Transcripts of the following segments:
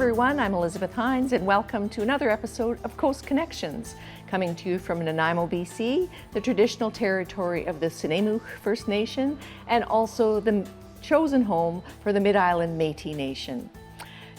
everyone, I'm Elizabeth Hines and welcome to another episode of Coast Connections, coming to you from Nanaimo, BC, the traditional territory of the Sinémouch First Nation and also the chosen home for the Mid-Island Métis Nation.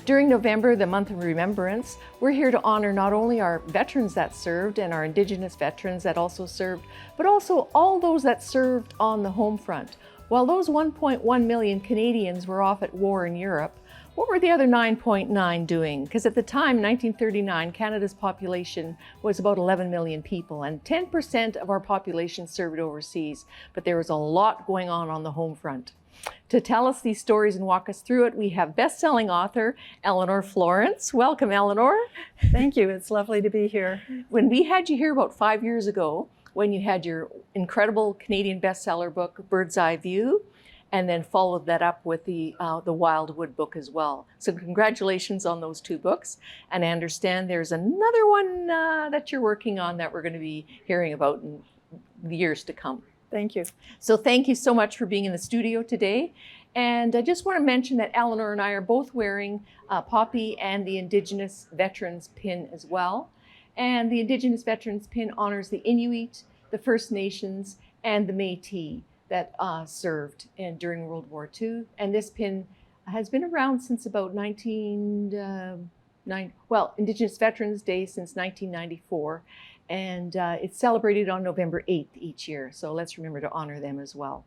During November, the month of remembrance, we're here to honor not only our veterans that served and our Indigenous veterans that also served, but also all those that served on the home front. While those 1.1 million Canadians were off at war in Europe, what were the other 9.9 doing? Because at the time, 1939, Canada's population was about 11 million people and 10% of our population served overseas, but there was a lot going on the home front. To tell us these stories and walk us through it, we have best-selling author Elinor Florence. Welcome, Elinor. Thank you. It's lovely to be here. When we had you here about 5 years ago, when you had your incredible Canadian bestseller book, Bird's Eye View, and then followed that up with the Wildwood book as well. So congratulations on those two books. And I understand there's another one that you're working on that we're going to be hearing about in the years to come. Thank you. So thank you so much for being in the studio today. And I just want to mention that Elinor and I are both wearing Poppy and the Indigenous Veterans pin as well. And the Indigenous Veterans pin honors the Inuit, the First Nations, and the Métis that served during World War II. And this pin has been around since about Indigenous Veterans Day since 1994. And it's celebrated on November 8th each year. So let's remember to honor them as well.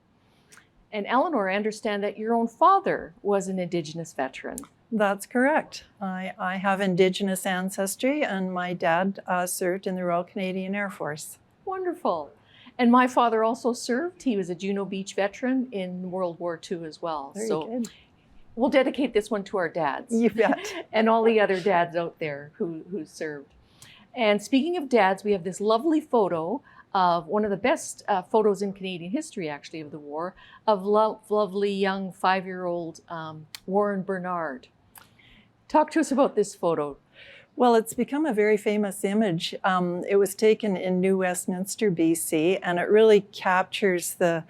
And Elinor, I understand that your own father was an Indigenous veteran. That's correct. I have Indigenous ancestry, and my dad served in the Royal Canadian Air Force. Wonderful. And my father also served. He was a Juno Beach veteran in World War II as well. Very so good. We'll dedicate this one to our dads. You bet. And all the other dads out there who served. And speaking of dads, we have this lovely photo of one of the best photos in Canadian history, actually, of the war, of lovely young 5-year-old Warren Bernard. Talk to us about this photo. Well, it's become a very famous image. It was taken in New Westminster, BC, and it really captures the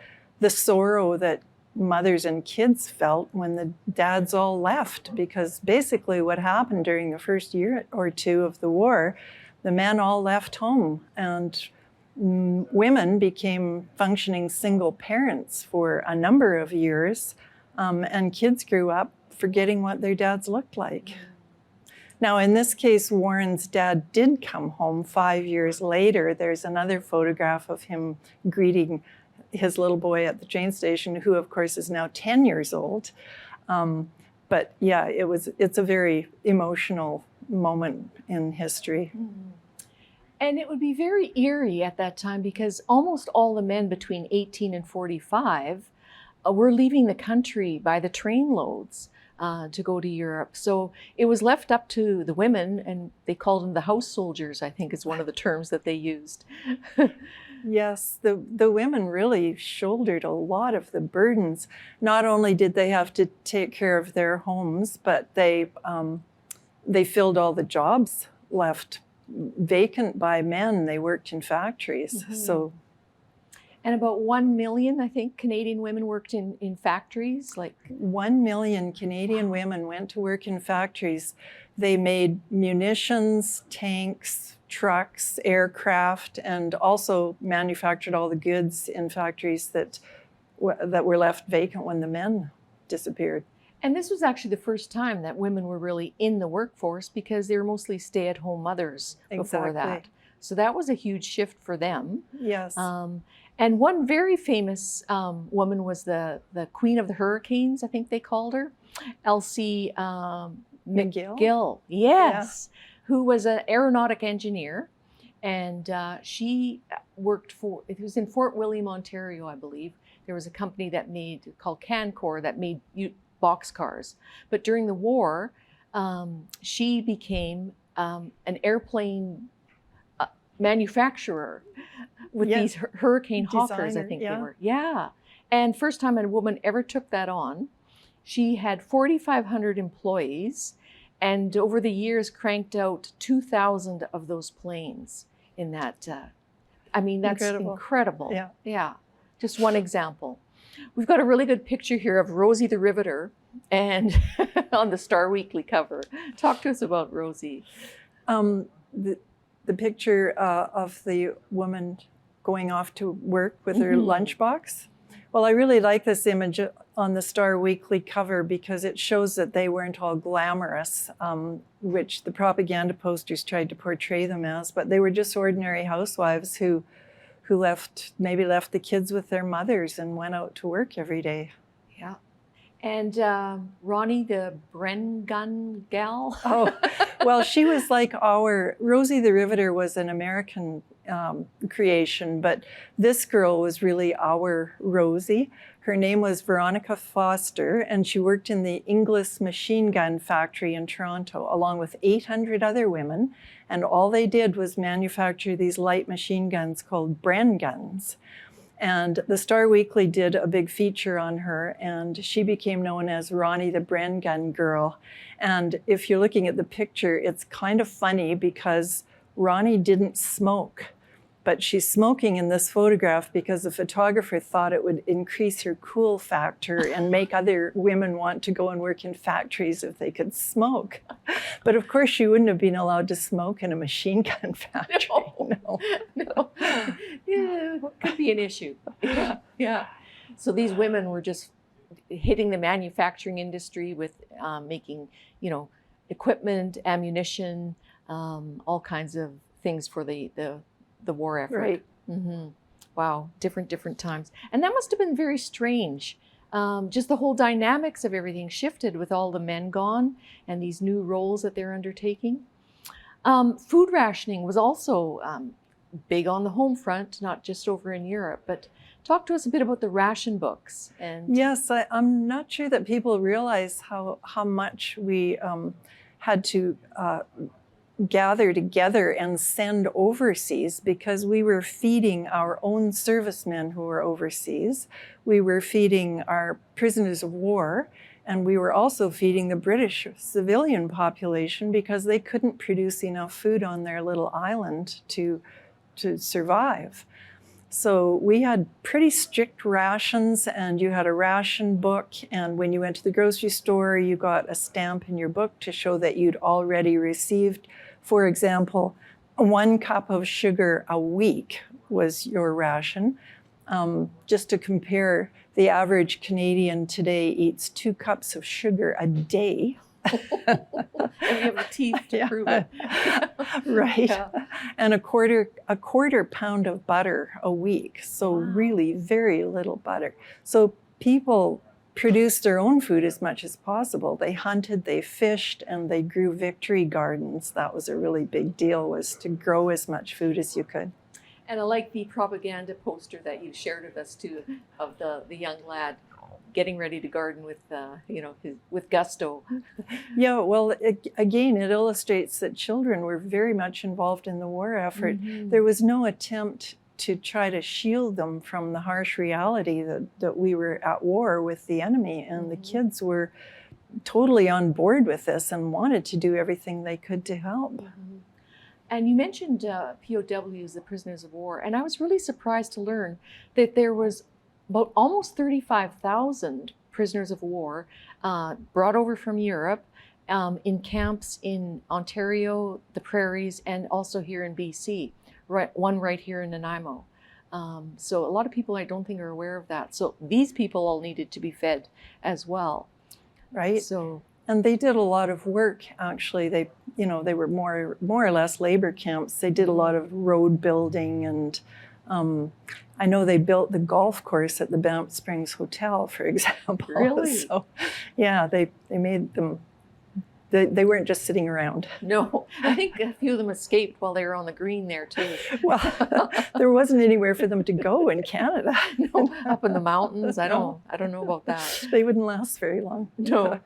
sorrow that mothers and kids felt when the dads all left, because basically what happened during the first year or two of the war, the men all left home, and women became functioning single parents for a number of years, and kids grew up forgetting what their dads looked like. Now, in this case, Warren's dad did come home 5 years later. There's another photograph of him greeting his little boy at the train station, who, of course, is now 10 years old. But yeah, it's a very emotional moment in history. Mm-hmm. And it would be very eerie at that time because almost all the men between 18 and 45 were leaving the country by the train loads to go to Europe. So it was left up to the women, and they called them the house soldiers, I think is one of the terms that they used. Yes, the women really shouldered a lot of the burdens. Not only did they have to take care of their homes, but they filled all the jobs left vacant by men. They worked in factories. Mm-hmm. And about 1 million, I think, Canadian women worked in factories. 1 million Canadian women went to work in factories. They made munitions, tanks, trucks, aircraft, and also manufactured all the goods in factories that were left vacant when the men disappeared. And this was actually the first time that women were really in the workforce because they were mostly stay-at-home mothers before that. So that was a huge shift for them. Yes. And one very famous woman was the Queen of the Hurricanes, I think they called her, Elsie McGill. Yes, yeah. Who was an aeronautic engineer. And she worked it was in Fort William, Ontario, I believe. There was a company called Cancor that made boxcars. But during the war, she became an airplane manufacturer with these hurricane hawkers, I think they were. Yeah. And first time a woman ever took that on. She had 4,500 employees and over the years cranked out 2,000 of those planes in that. I mean, that's incredible. Yeah. Yeah. Just one example. We've got a really good picture here of Rosie the Riveter and on the Star Weekly cover. Talk to us about Rosie. The picture of the woman going off to work with her lunchbox. Well, I really like this image on the Star Weekly cover because it shows that they weren't all glamorous, which the propaganda posters tried to portray them as, but they were just ordinary housewives who maybe left the kids with their mothers and went out to work every day. Yeah. And Ronnie, the Bren gal? Oh, well, she was like Rosie the Riveter was an American creation, but this girl was really our Rosie. Her name was Veronica Foster, and she worked in the Inglis machine gun factory in Toronto, along with 800 other women, and all they did was manufacture these light machine guns called Bren guns. And the Star Weekly did a big feature on her, and she became known as Ronnie the Bren gun girl. And if you're looking at the picture, it's kind of funny because Ronnie didn't smoke, but she's smoking in this photograph because the photographer thought it would increase her cool factor and make other women want to go and work in factories if they could smoke. But of course, she wouldn't have been allowed to smoke in a machine gun factory. No. Yeah, could be an issue. Yeah. So these women were just hitting the manufacturing industry with making, equipment, ammunition, all kinds of things for the war effort. Right. Wow, different times. And that must have been very strange. Just the whole dynamics of everything shifted with all the men gone and these new roles that they're undertaking. Food rationing was also big on the home front, not just over in Europe, but talk to us a bit about the ration books. And yes, I'm not sure that people realize how much we had to gather together and send overseas because we were feeding our own servicemen who were overseas. We were feeding our prisoners of war, and we were also feeding the British civilian population because they couldn't produce enough food on their little island to survive. So we had pretty strict rations, and you had a ration book, and when you went to the grocery store, you got a stamp in your book to show that you'd already received, for example, 1 cup of sugar a week was your ration. Just to compare, the average Canadian today eats 2 cups of sugar a day. And you have the teeth to prove it. Right. Yeah. And a quarter pound of butter a week. So really very little butter. So people produced their own food as much as possible. They hunted, they fished, and they grew victory gardens. That was a really big deal, was to grow as much food as you could. And I like the propaganda poster that you shared with us too, of the young lad getting ready to garden with, with gusto. Yeah, well, again, it illustrates that children were very much involved in the war effort. There was no attempt to try to shield them from the harsh reality that we were at war with the enemy, and the kids were totally on board with this and wanted to do everything they could to help. And you mentioned POWs, the prisoners of war, and I was really surprised to learn that there was about almost 35,000 prisoners of war brought over from Europe in camps in Ontario, the prairies, and also here in BC, one right here in Nanaimo. So a lot of people I don't think are aware of that. So these people all needed to be fed as well. Right. So, and they did a lot of work, actually. They were more or less labor camps. They did a lot of road building, and I know they built the golf course at the Banff Springs Hotel, for example. Really? So, yeah, they made them, they weren't just sitting around. No, I think a few of them escaped while they were on the green there too. Well, there wasn't anywhere for them to go in Canada. No, up in the mountains. I don't know about that. They wouldn't last very long. No.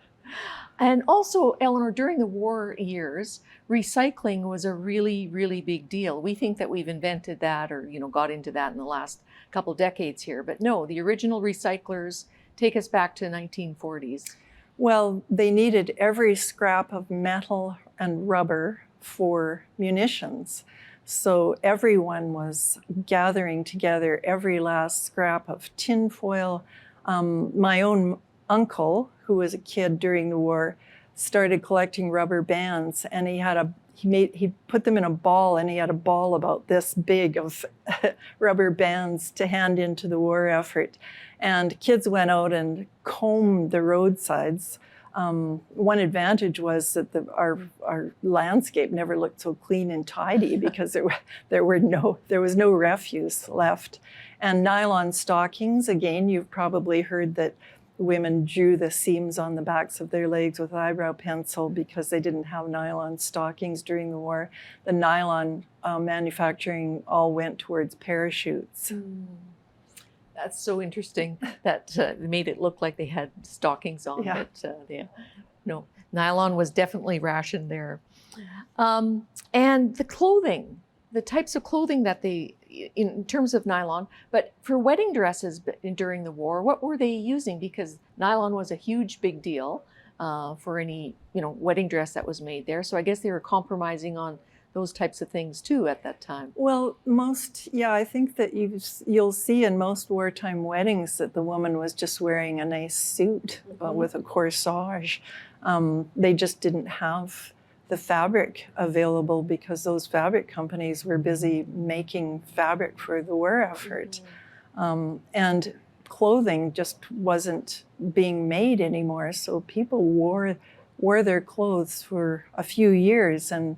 And also, Elinor, during the war years, recycling was a really, really big deal. We think that we've invented that or, got into that in the last couple decades here. But no, the original recyclers take us back to the 1940s. Well, they needed every scrap of metal and rubber for munitions. So everyone was gathering together every last scrap of tin foil. My own uncle, who was a kid during the war, started collecting rubber bands, and he put them in a ball, and he had a ball about this big of rubber bands to hand into the war effort. And kids went out and combed the roadsides. One advantage was that our landscape never looked so clean and tidy because there was no refuse left. And nylon stockings, again, you've probably heard that women drew the seams on the backs of their legs with eyebrow pencil because they didn't have nylon stockings during the war. The nylon manufacturing all went towards parachutes. That's so interesting that made it look like they had stockings on. Yeah. But no, nylon was definitely rationed there. And the clothing, the types of clothing that they, in terms of nylon, but for wedding dresses during the war, what were they using? Because nylon was a huge big deal for any, wedding dress that was made there. So I guess they were compromising on those types of things too at that time. Well, I think that you'll see in most wartime weddings that the woman was just wearing a nice suit with a corsage. They just didn't have the fabric available because those fabric companies were busy making fabric for the war effort. And clothing just wasn't being made anymore. So people wore their clothes for a few years. And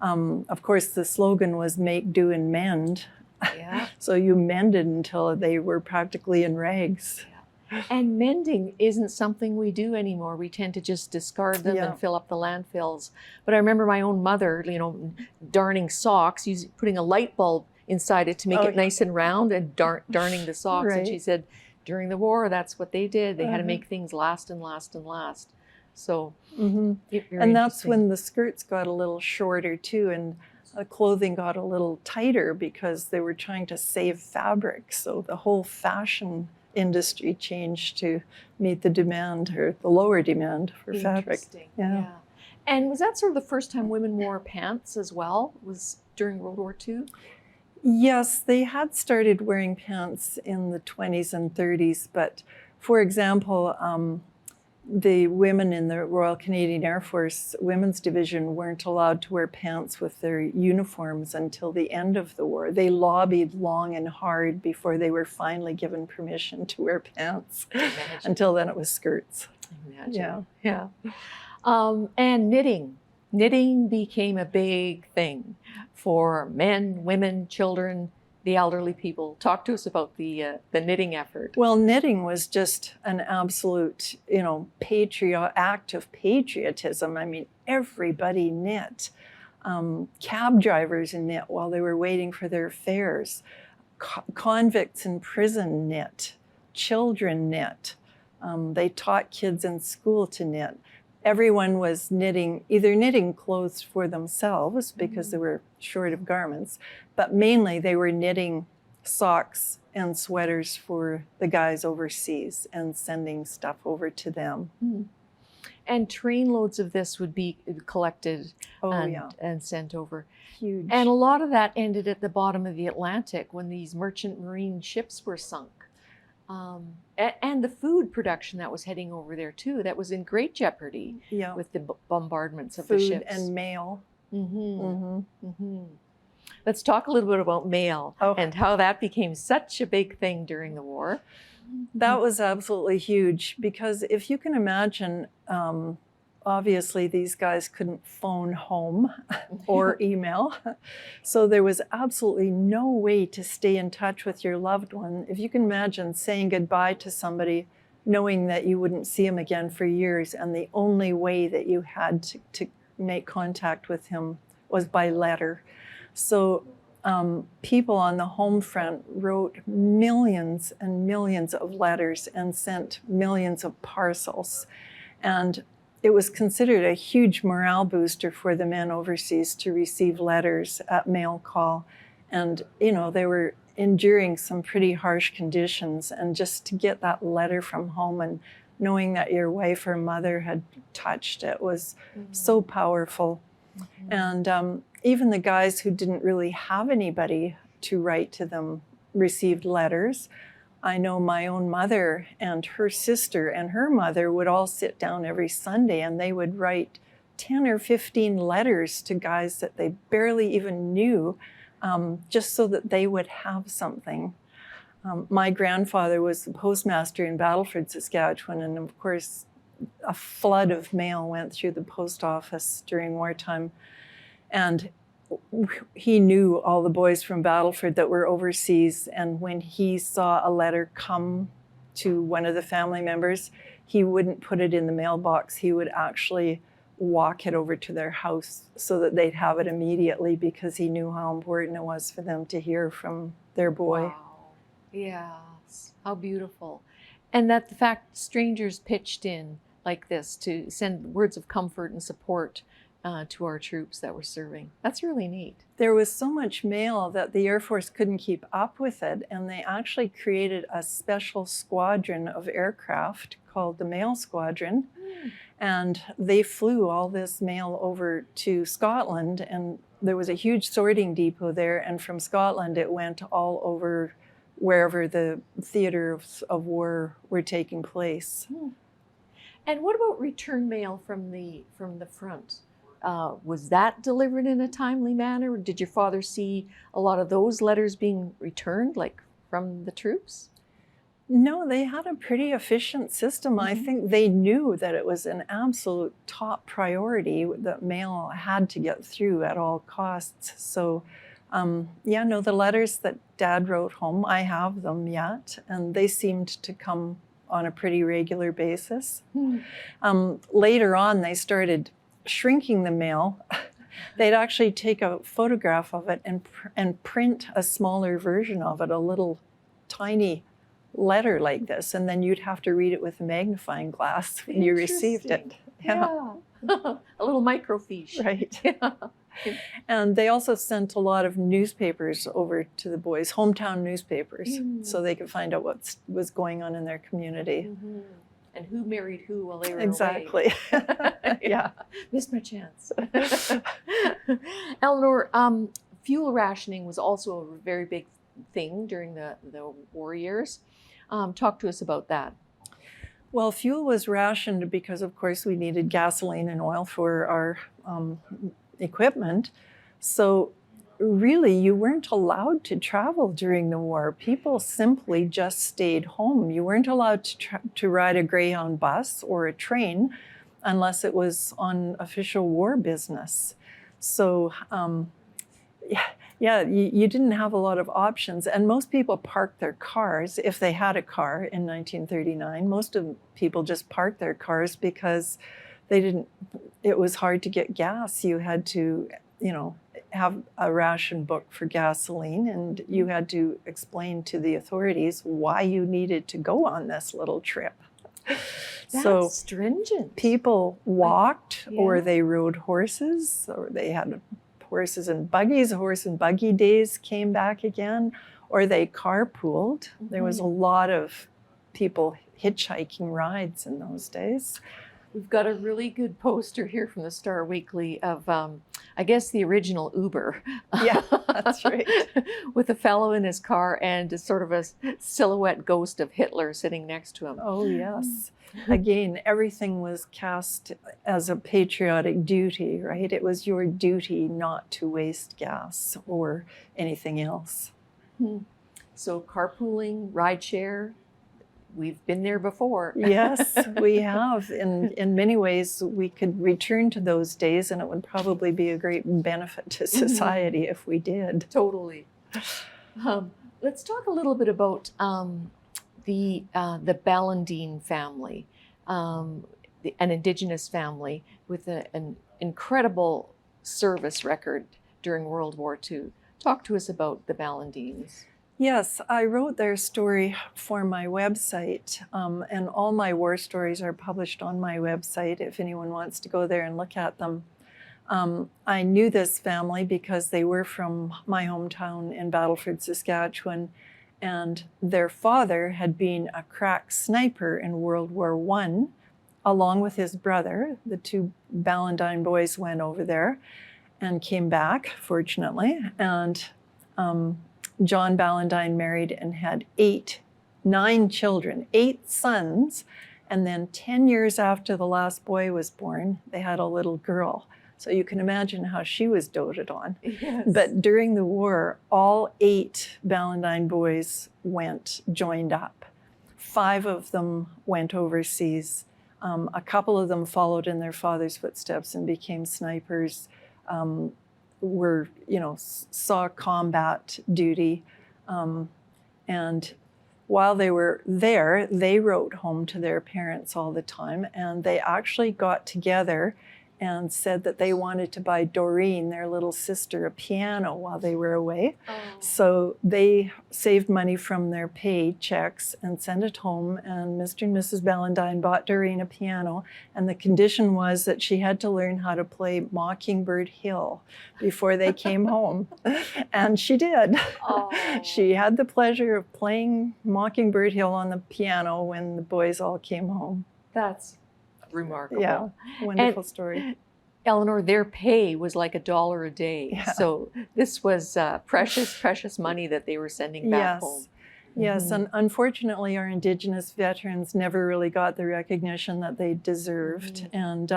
of course, the slogan was make, do, and mend. Yeah. So you mended until they were practically in rags. And mending isn't something we do anymore. We tend to just discard them and fill up the landfills. But I remember my own mother, darning socks, putting a light bulb inside it to make it nice and round and darning the socks. Right. And she said, during the war, that's what they did. They had to make things last and last and last. So, and that's when the skirts got a little shorter too, and the clothing got a little tighter because they were trying to save fabric. So the whole fashion industry changed to meet the demand, or the lower demand for fabric. Yeah. And was that sort of the first time women wore pants as well? Was during World War II? Yes, they had started wearing pants in the 20s and 30s, but for example, the women in the Royal Canadian Air Force Women's Division weren't allowed to wear pants with their uniforms until the end of the war. They lobbied long and hard before they were finally given permission to wear pants. Until then it was skirts. Imagine. Yeah. And knitting. Knitting became a big thing for men, women, children, the elderly people. Talk to us about the knitting effort. Well, knitting was just an absolute, act of patriotism. I mean, everybody knit. Cab drivers knit while they were waiting for their fares. Convicts in prison knit. Children knit. They taught kids in school to knit. Everyone was either knitting clothes for themselves because they were short of garments, but mainly they were knitting socks and sweaters for the guys overseas and sending stuff over to them. And trainloads of this would be collected and sent over. Huge. And a lot of that ended at the bottom of the Atlantic when these merchant marine ships were sunk. And the food production that was heading over there too, that was in great jeopardy with the bombardments of the ships. Food and mail. Let's talk a little bit about mail and how that became such a big thing during the war. That was absolutely huge because if you can imagine, obviously these guys couldn't phone home or email. So there was absolutely no way to stay in touch with your loved one. If you can imagine saying goodbye to somebody, knowing that you wouldn't see him again for years, and the only way that you had to make contact with him was by letter. So people on the Homefront wrote millions and millions of letters and sent millions of parcels. And it was considered a huge morale booster for the men overseas to receive letters at mail call. And, they were enduring some pretty harsh conditions. And just to get that letter from home and knowing that your wife or mother had touched it was so powerful. And even the guys who didn't really have anybody to write to them received letters. I know my own mother and her sister and her mother would all sit down every Sunday and they would write 10 or 15 letters to guys that they barely even knew, just so that they would have something. My grandfather was the postmaster in Battleford, Saskatchewan, and of course, a flood of mail went through the post office during wartime. And he knew all the boys from Battleford that were overseas, and when he saw a letter come to one of the family members, he wouldn't put it in the mailbox. He would actually walk it over to their house so that they'd have it immediately, because he knew how important it was for them to hear from their boy. Wow. Yes, how beautiful. And that the fact strangers pitched in like this to send words of comfort and support to our troops that were serving. That's really neat. There was so much mail that the Air Force couldn't keep up with it, and they actually created a special squadron of aircraft called the Mail Squadron, and they flew all this mail over to Scotland, and there was a huge sorting depot there, and from Scotland it went all over wherever the theaters of war were taking place. And what about return mail from the front? Was that delivered in a timely manner? Did your father see a lot of those letters being returned, like from the troops? No, they had a pretty efficient system. I think they knew that it was an absolute top priority, that mail had to get through at all costs. So, the letters that Dad wrote home, I have them yet, and they seemed to come on a pretty regular basis. Later on, they started shrinking the mail. They'd actually take a photograph of it and print a smaller version of it, a little tiny letter like this, and then you'd have to read it with a magnifying glass when you received it. Yeah. A little microfiche. Right. Yeah. And they also sent a lot of newspapers over to the boys, hometown newspapers, so they could find out what was going on in their community. And who married who while they were Exactly. away. Yeah, missed my chance. Elinor, fuel rationing was also a very big thing during the war years. Talk to us about that. Well, fuel was rationed because, of course, we needed gasoline and oil for our equipment. So really, you weren't allowed to travel during the war. People simply just stayed home. You weren't allowed to ride a Greyhound bus or a train unless it was on official war business. So you didn't have a lot of options. And most people parked their cars, if they had a car in 1939. Most of people just parked their cars because it was hard to get gas. You had to, have a ration book for gasoline, and you had to explain to the authorities why you needed to go on this little trip. That's stringent. People walked, or they rode horses, or they had horses and buggies. Horse and buggy days came back again, or they carpooled. There was a lot of people hitchhiking rides in those days. We've got a really good poster here from the Star Weekly of, I guess, the original Uber. Yeah, that's right. With a fellow in his car and sort of a silhouette ghost of Hitler sitting next to him. Oh, yes. Again, everything was cast as a patriotic duty, right? It was your duty not to waste gas or anything else. So carpooling, rideshare, we've been there before. Yes, we have. In many ways, we could return to those days, and it would probably be a great benefit to society if we did. Totally. Let's talk a little bit about the Ballandine family, an Indigenous family with an incredible service record during World War II. Talk to us about the Ballandines. Yes, I wrote their story for my website, and all my war stories are published on my website if anyone wants to go there and look at them. I knew this family because they were from my hometown in Battleford, Saskatchewan, and their father had been a crack sniper in World War I, along with his brother. The two Ballandine boys went over there and came back, fortunately, and John Ballandine married and had 8 9 children, 8 sons. And then 10 years after the last boy was born, they had a little girl. So you can imagine how she was doted on. Yes. But during the war, all 8 Ballindine boys joined up. 5 of them went overseas. A couple of them followed in their father's footsteps and became snipers, saw combat duty. And while they were there, they wrote home to their parents all the time, and they actually got together and said that they wanted to buy Doreen, their little sister, a piano while they were away. Oh. So they saved money from their paychecks and sent it home, and Mr. and Mrs. Ballindine bought Doreen a piano, and the condition was that she had to learn how to play Mockingbird Hill before they came home. And she did. Oh. She had the pleasure of playing Mockingbird Hill on the piano when the boys all came home. That's remarkable. Yeah, wonderful story. Elinor, their pay was like $1 a day. Yeah. So this was precious money that they were sending back home. Yes, and unfortunately our Indigenous veterans never really got the recognition that they deserved. And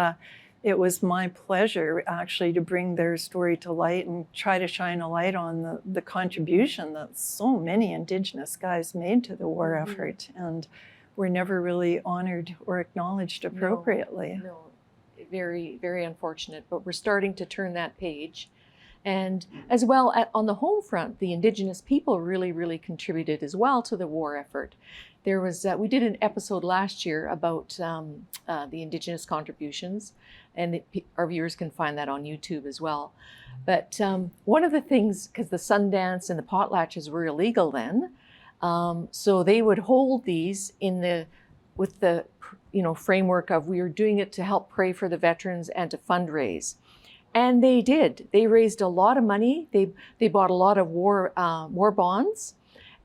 it was my pleasure actually to bring their story to light and try to shine a light on the contribution that so many Indigenous guys made to the war effort. And were never really honored or acknowledged appropriately. No, very, very unfortunate. But we're starting to turn that page. And as well, on the home front, the Indigenous people really contributed as well to the war effort. There was, we did an episode last year about the Indigenous contributions, and our viewers can find that on YouTube as well. But one of the things, because the Sundance and the potlatches were illegal then, so they would hold these with the framework of we are doing it to help pray for the veterans and to fundraise. And they did. They raised a lot of money. They bought a lot of war bonds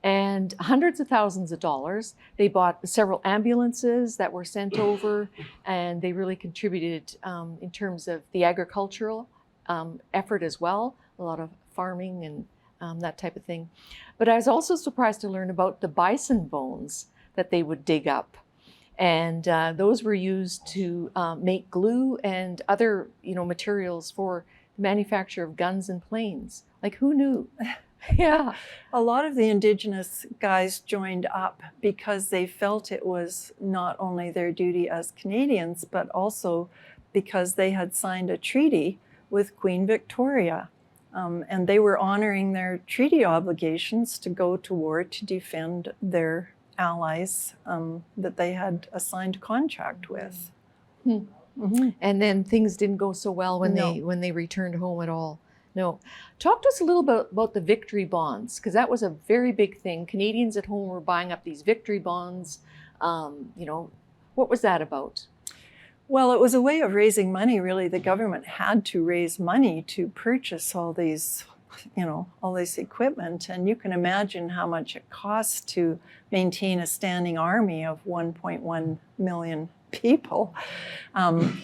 and hundreds of thousands of dollars. They bought several ambulances that were sent over, and they really contributed in terms of the agricultural effort as well, a lot of farming and that type of thing. But I was also surprised to learn about the bison bones that they would dig up. And those were used to make glue and other materials for the manufacture of guns and planes. Like, who knew? Yeah. A lot of the Indigenous guys joined up because they felt it was not only their duty as Canadians, but also because they had signed a treaty with Queen Victoria. And they were honoring their treaty obligations to go to war to defend their allies that they had a signed contract with. And then things didn't go so well when they returned home at all. No. Talk to us a little bit about the victory bonds, because that was a very big thing. Canadians at home were buying up these victory bonds. What was that about? Well, it was a way of raising money, really. The government had to raise money to purchase all this equipment. And you can imagine how much it costs to maintain a standing army of 1.1 million people.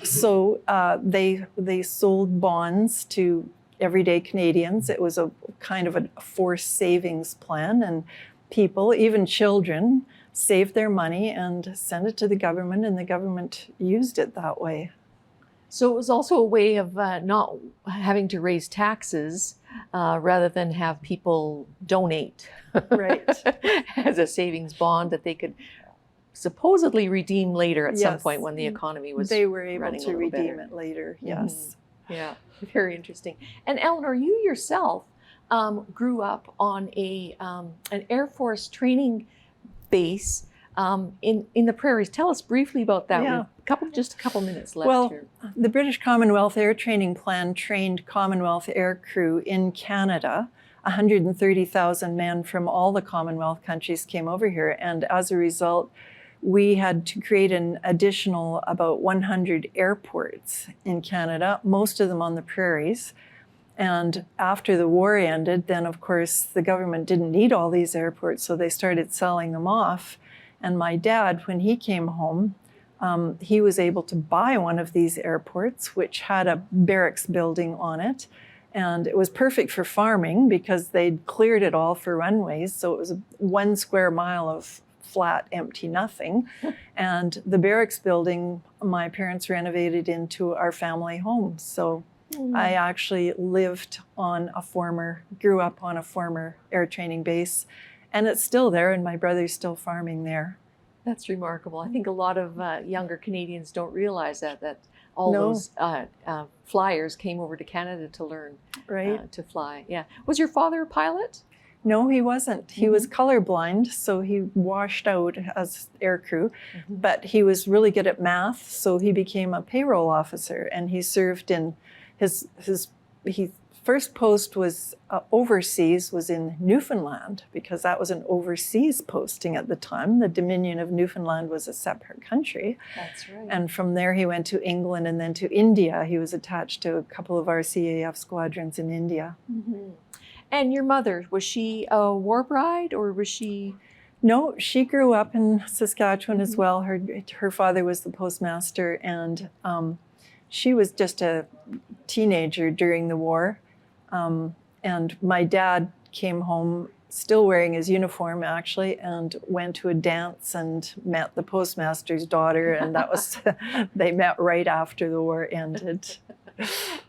So they sold bonds to everyday Canadians. It was a kind of a forced savings plan, and people, even children, saved their money and sent it to the government, and the government used it that way. So it was also a way of not having to raise taxes rather than have people donate. Right. As a savings bond that they could supposedly redeem later at some point when the economy was They were able to redeem better. It later, yes. Yeah, very interesting. And Elinor, you yourself grew up on an Air Force training base in the prairies. Tell us briefly about that. Yeah. Just a couple minutes left here. The British Commonwealth Air Training Plan trained Commonwealth air crew in Canada. 130,000 men from all the Commonwealth countries came over here, and as a result, we had to create an additional about 100 airports in Canada, most of them on the prairies. And after the war ended, then of course the government didn't need all these airports, so they started selling them off. And my dad, when he came home, he was able to buy one of these airports, which had a barracks building on it. And it was perfect for farming because they'd cleared it all for runways. So it was 1 square mile of flat, empty nothing. And the barracks building, my parents renovated into our family home. So I actually grew up on a former air training base, and it's still there, and my brother's still farming there. That's remarkable. I think a lot of younger Canadians don't realize that all No. those flyers came over to Canada to learn Right. to fly. Yeah. Was your father a pilot? No, he wasn't. He was colorblind, so he washed out as aircrew, but he was really good at math, so he became a payroll officer, and he served in his first post was overseas, was in Newfoundland, because that was an overseas posting at the time. The Dominion of Newfoundland was a separate country. That's right. And from there he went to England and then to India. He was attached to a couple of our CAF squadrons in India. And your mother, was she a war bride, or was she? No, she grew up in Saskatchewan as well. Her father was the postmaster, and she was just a teenager during the war. And my dad came home still wearing his uniform, actually, and went to a dance and met the postmaster's daughter, and that was, they met right after the war ended.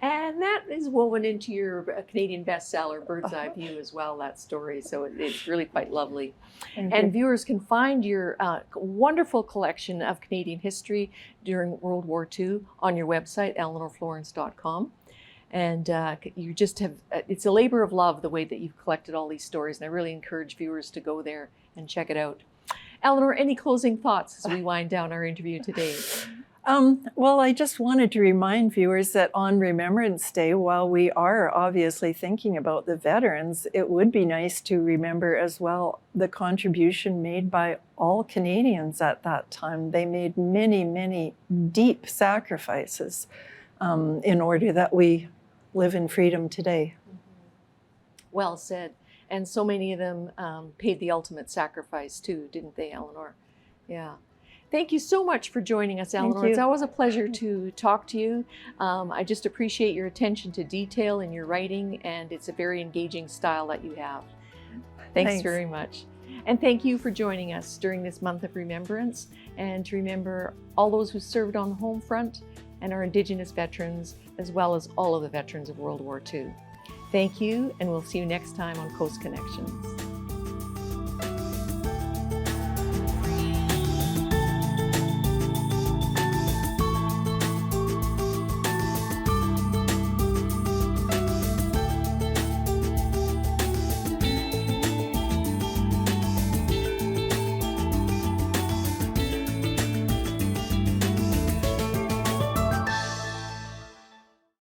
And that is woven into your Canadian bestseller, Bird's Eye View, as well, that story. So it's really quite lovely. And viewers can find your wonderful collection of Canadian history during World War II on your website, elinorflorence.com. And you just have, it's a labor of love, the way that you've collected all these stories. And I really encourage viewers to go there and check it out. Elinor, any closing thoughts as we wind down our interview today? Well, I just wanted to remind viewers that on Remembrance Day, while we are obviously thinking about the veterans, it would be nice to remember as well the contribution made by all Canadians at that time. They made many, many deep sacrifices in order that we live in freedom today. Well said. And so many of them paid the ultimate sacrifice too, didn't they, Elinor? Yeah. Thank you so much for joining us, Elinor. It's always a pleasure to talk to you. I just appreciate your attention to detail in your writing, and it's a very engaging style that you have. Thanks very much. And thank you for joining us during this month of remembrance, and to remember all those who served on the home front and our Indigenous veterans, as well as all of the veterans of World War II. Thank you, and we'll see you next time on Coast Connections.